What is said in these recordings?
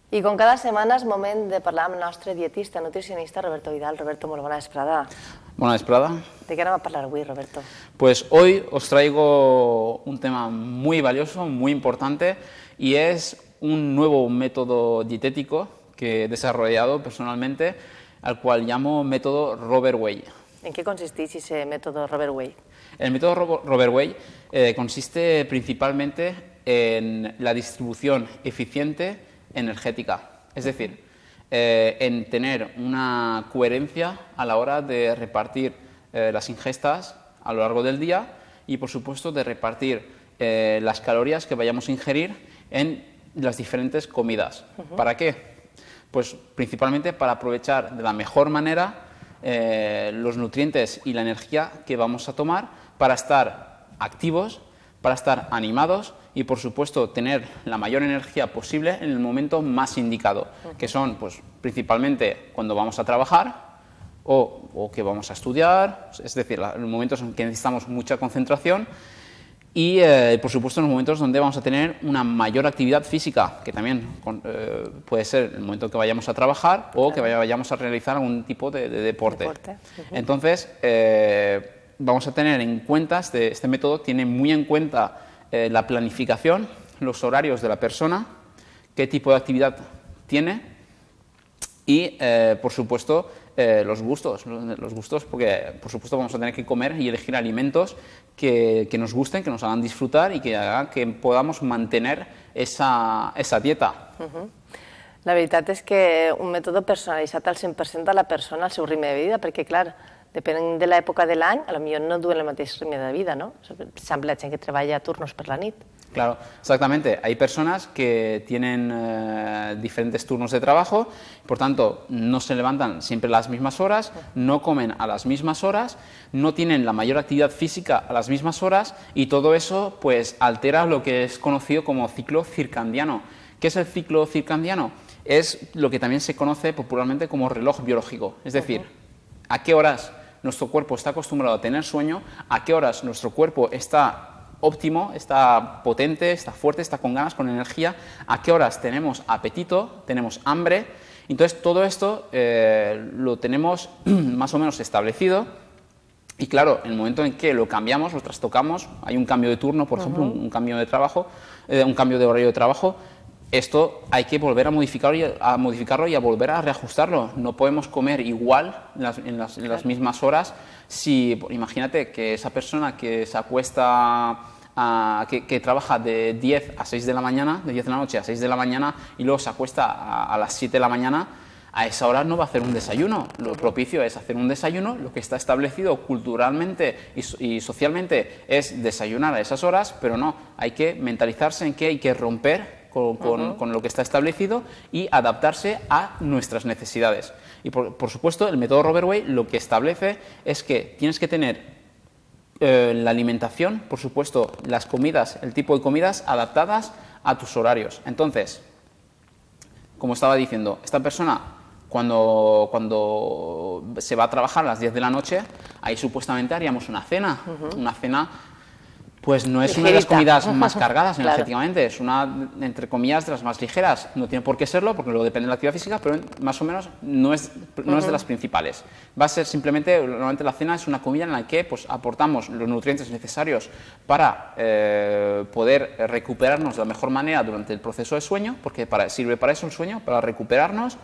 I com cada setmana és moment de parlar amb el nostre dietista, nutricionista, Roberto Vidal. Roberto, molt bona vesprada. Buena vesprada. De què anem a parlar avui, Roberto? Pues hoy os traigo un tema muy valioso, muy importante, y es un nuevo método dietético que he desarrollado personalmente, al cual llamo método Robert Way. En què consisteix ese método Robert Way? El método Robert Way consiste principalmente en la distribución eficiente energética, es decir, en tener una coherencia a la hora de repartir las ingestas a lo largo del día y, por supuesto, de repartir las calorías que vayamos a ingerir en las diferentes comidas. ¿Para qué? Pues principalmente para aprovechar de la mejor manera los nutrientes y la energía que vamos a tomar para estar activos, para estar animados y, por supuesto, tener la mayor energía posible en el momento más indicado, que son pues, principalmente cuando vamos a trabajar o que vamos a estudiar, es decir, los momentos en que necesitamos mucha concentración y, por supuesto, en los momentos donde vamos a tener una mayor actividad física, que también puede ser el momento que vayamos a trabajar o que vayamos a realizar algún tipo de deporte. Entonces, vamos a tener en cuenta, este método tiene muy en cuenta la planificación, los horarios de la persona, qué tipo de actividad tiene y, por supuesto, los gustos, porque, por supuesto, vamos a tener que comer y elegir alimentos que nos gusten, que nos hagan disfrutar y que hagan que podamos mantener esa dieta. La veritat és que un mètode personalitzat al 100% a la persona, al seu ritme de vida, perquè, clar, depenent de l'època de l'any, potser no duen el mateix ritme de vida, ¿no? Por ejemplo, la gent que treballa a turnos per la nit. Claro, exactamente. Hay personas que tienen diferentes turnos de trabajo, por tanto, no se levantan siempre a las mismas horas, no comen a las mismas horas, no tienen la mayor actividad física a las mismas horas y todo eso pues altera lo que es conocido como ciclo circadiano. ¿Qué es el ciclo circadiano? Es lo que también se conoce popularmente como reloj biológico, es decir, a qué horas nuestro cuerpo está acostumbrado a tener sueño, a qué horas nuestro cuerpo está óptimo, está potente, está fuerte, está con ganas, con energía, a qué horas tenemos apetito, tenemos hambre. Entonces todo esto lo tenemos más o menos establecido y claro, en el momento en que lo cambiamos, lo trastocamos, hay un cambio de turno, por ejemplo, un cambio de trabajo, un cambio de horario de trabajo, esto hay que volver a modificarlo y a volver a reajustarlo. No podemos comer igual en las mismas horas. Si, imagínate que esa persona que se acuesta, que trabaja de 10 a 6 de la mañana, de 10 de la noche a 6 de la mañana y luego se acuesta a las 7 de la mañana, a esa hora no va a hacer un desayuno. Lo propicio es hacer un desayuno. Lo que está establecido culturalmente y socialmente es desayunar a esas horas, pero no, hay que mentalizarse en que hay que romper con lo que está establecido y adaptarse a nuestras necesidades. Y por supuesto, el método Robert Way lo que establece es que tienes que tener la alimentación, por supuesto, las comidas, el tipo de comidas adaptadas a tus horarios. Entonces, como estaba diciendo, esta persona cuando se va a trabajar a las 10 de la noche, ahí supuestamente haríamos una cena, una cena. Pues no es una de las comidas más cargadas energéticamente, es una, entre comillas, de las más ligeras. No tiene por qué serlo, porque luego depende de la actividad física, pero más o menos no es de las principales. Va a ser simplemente, normalmente la cena es una comida en la que pues, aportamos los nutrientes necesarios para poder recuperarnos de la mejor manera durante el proceso de sueño, porque sirve para eso el sueño, para recuperarnos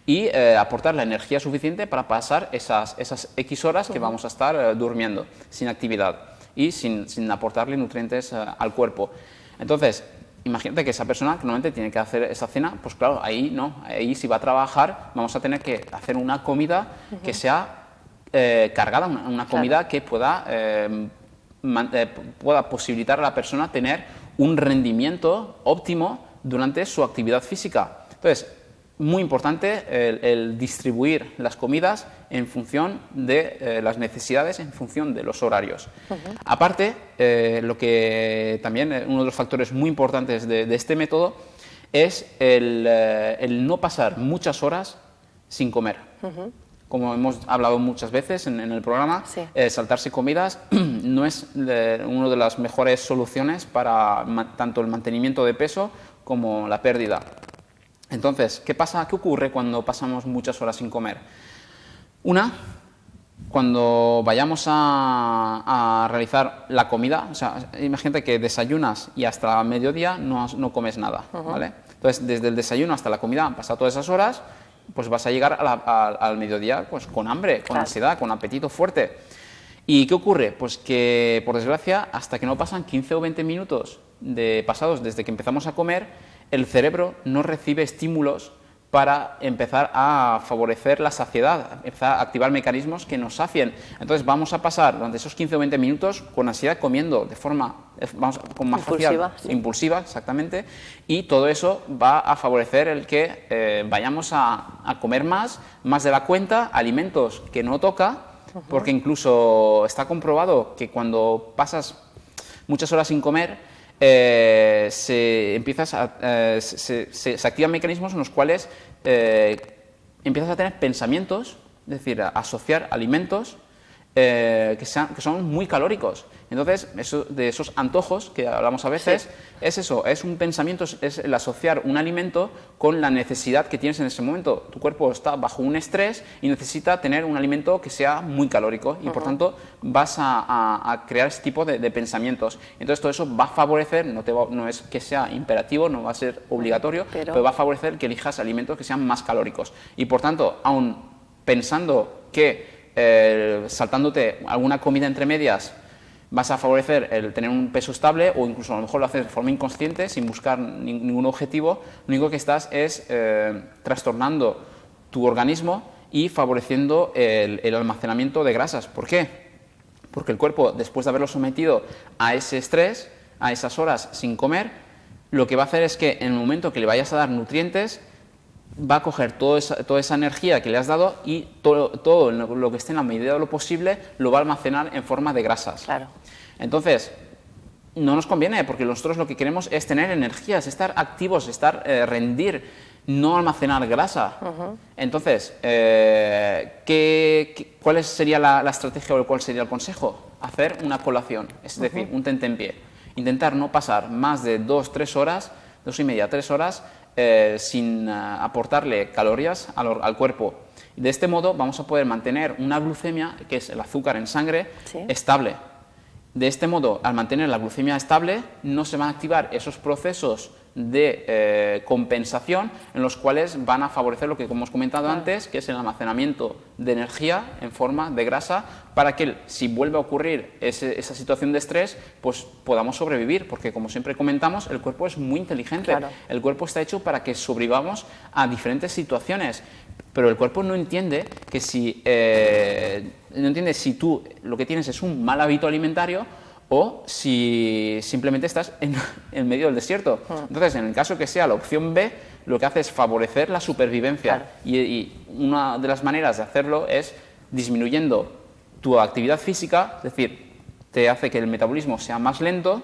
y aportar la energía suficiente para pasar esas X horas que vamos a estar durmiendo, sin actividad y sin aportarle nutrientes al cuerpo. Entonces, imagínate que esa persona que normalmente tiene que hacer esa cena, pues claro, ahí no, ahí si va a trabajar vamos a tener que hacer una comida que sea cargada, una comida que pueda posibilitar a la persona tener un rendimiento óptimo durante su actividad física. Entonces, muy importante el distribuir las comidas en función de las necesidades, en función de los horarios. Aparte, lo que también uno de los factores muy importantes de este método es el no pasar muchas horas sin comer. Como hemos hablado muchas veces en el programa, saltarse comidas no es una de las mejores soluciones para tanto el mantenimiento de peso como la pérdida. Entonces, ¿qué pasa? ¿Qué ocurre cuando pasamos muchas horas sin comer? Cuando vayamos a realizar la comida, o sea, imagínate que desayunas y hasta mediodía no comes nada, ¿vale? Entonces, desde el desayuno hasta la comida han pasado todas esas horas, pues vas a llegar al mediodía pues, con hambre, con ansiedad, con apetito fuerte. ¿Y qué ocurre? Pues que, por desgracia, hasta que no pasan 15 o 20 minutos pasados desde que empezamos a comer, el cerebro no recibe estímulos para empezar a favorecer la saciedad, empezar a activar mecanismos que nos sacien. Entonces vamos a pasar durante esos 15 o 20 minutos con ansiedad comiendo de forma con más impulsiva, impulsiva, exactamente, y todo eso va a favorecer el que vayamos a comer más de la cuenta, alimentos que no toca, porque incluso está comprobado que cuando pasas muchas horas sin comer, se activan mecanismos en los cuales empiezas a tener pensamientos, es decir, a asociar alimentos que son muy calóricos. Entonces, de esos antojos que hablamos a veces, es eso, es un pensamiento, es el asociar un alimento con la necesidad que tienes en ese momento. Tu cuerpo está bajo un estrés y necesita tener un alimento que sea muy calórico y, por tanto, vas a crear ese tipo de pensamientos. Entonces, todo eso va a favorecer, no es que sea imperativo, no va a ser obligatorio, pero va a favorecer que elijas alimentos que sean más calóricos. Y, por tanto, aun pensando que saltándote alguna comida entre medias vas a favorecer el tener un peso estable, o incluso a lo mejor lo haces de forma inconsciente sin buscar ningún objetivo, lo único que estás es trastornando tu organismo y favoreciendo el almacenamiento de grasas. ¿Por qué? Porque el cuerpo, después de haberlo sometido a ese estrés, a esas horas sin comer, lo que va a hacer es que en el momento que le vayas a dar nutrientes, va a coger toda esa energía que le has dado y todo lo que esté en la medida de lo posible lo va a almacenar en forma de grasas. Claro. Entonces, no nos conviene, porque nosotros lo que queremos es tener energías, estar activos, rendir, no almacenar grasa. Entonces, ¿cuál sería la estrategia o cuál sería el consejo? Hacer una colación, es decir, un tentempié. Intentar no pasar más de 2-3 horas, 2,5 a 3 horas, sin aportarle calorías al cuerpo. De este modo vamos a poder mantener una glucemia, que es el azúcar en sangre, estable. De este modo, al mantener la glucemia estable, no se van a activar esos procesos de compensación en los cuales van a favorecer lo que hemos comentado antes, que es el almacenamiento de energía en forma de grasa, para que si vuelve a ocurrir esa situación de estrés, pues podamos sobrevivir, porque como siempre comentamos, el cuerpo es muy inteligente. Claro. El cuerpo está hecho para que sobrevivamos a diferentes situaciones, pero el cuerpo no entiende que si tú lo que tienes es un mal hábito alimentario, o si simplemente estás en medio del desierto. Entonces, en el caso que sea la opción B, lo que hace es favorecer la supervivencia. Claro. Y una de las maneras de hacerlo es disminuyendo tu actividad física, es decir, te hace que el metabolismo sea más lento,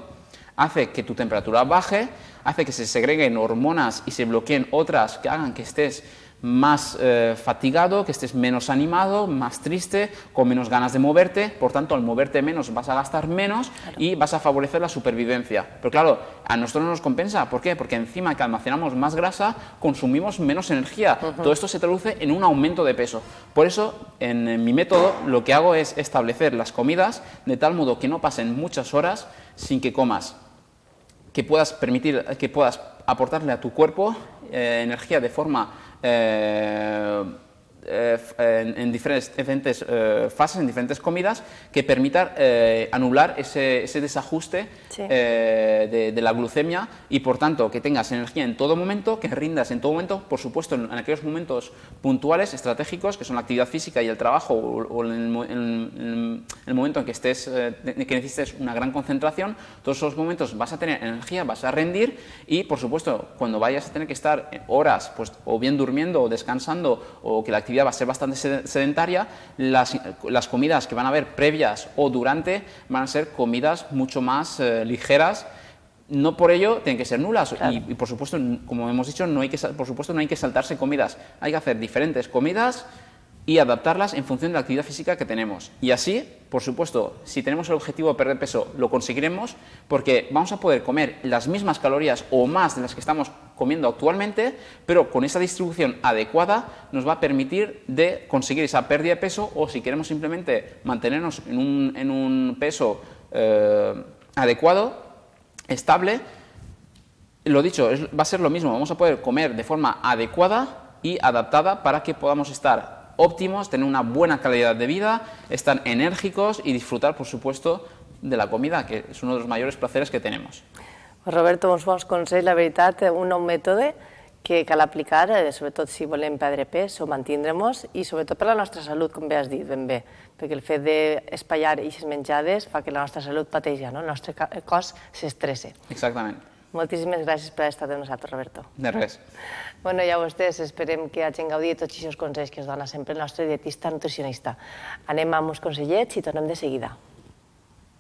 hace que tu temperatura baje, hace que se segreguen hormonas y se bloqueen otras que hagan que estés más fatigado, que estés menos animado, más triste, con menos ganas de moverte. Por tanto, al moverte menos vas a gastar menos, claro, y vas a favorecer la supervivencia. Pero claro, a nosotros no nos compensa. ¿Por qué? Porque encima que almacenamos más grasa, consumimos menos energía. Todo esto se traduce en un aumento de peso. Por eso, en mi método, lo que hago es establecer las comidas de tal modo que no pasen muchas horas sin que comas, que puedas aportarle a tu cuerpo energía de forma en diferentes fases, en diferentes comidas, que permitan anular ese desajuste, sí, de la glucemia, y por tanto que tengas energía en todo momento, que rindas en todo momento, por supuesto en aquellos momentos puntuales, estratégicos, que son la actividad física y el trabajo, o en el momento en que que necesites una gran concentración. Todos esos momentos vas a tener energía, vas a rendir, y por supuesto cuando vayas a tener que estar horas, pues o bien durmiendo o descansando, o que la actividad va a ser bastante sedentaria, las comidas que van a haber previas o durante van a ser comidas mucho más ligeras. No por ello tienen que ser nulas. Claro. Y por supuesto, como hemos dicho, no hay que saltarse comidas. Hay que hacer diferentes comidas y adaptarlas en función de la actividad física que tenemos. Y así, por supuesto, si tenemos el objetivo de perder peso, lo conseguiremos, porque vamos a poder comer las mismas calorías o más de las que estamos comiendo actualmente, pero con esa distribución adecuada nos va a permitir de conseguir esa pérdida de peso, o si queremos simplemente mantenernos en un peso adecuado, estable, lo dicho, va a ser lo mismo, vamos a poder comer de forma adecuada y adaptada para que podamos estar óptimos, tener una buena calidad de vida, estar enérgicos y disfrutar, por supuesto, de la comida, que és un dels mayores placeres que tenemos. Roberto, uns bons consells, la veritat, un nou mètode que cal aplicar, sobretot si volem perdre pes o mantindre-nos, i sobretot per la nostra salut, com bé has dit, ben bé, perquè el fet d'espatllar aquestes menjades fa que la nostra salut pateixi, no? El nostre cos s'estressa. Exactament. Moltíssimes gràcies per haver estat amb nosaltres, Roberto. De res. Bueno, ja vostès, esperem que hagin gaudit tots aquests consells que ens dona sempre el nostre dietista nutricionista. Anem amb uns consellets i tornem de seguida.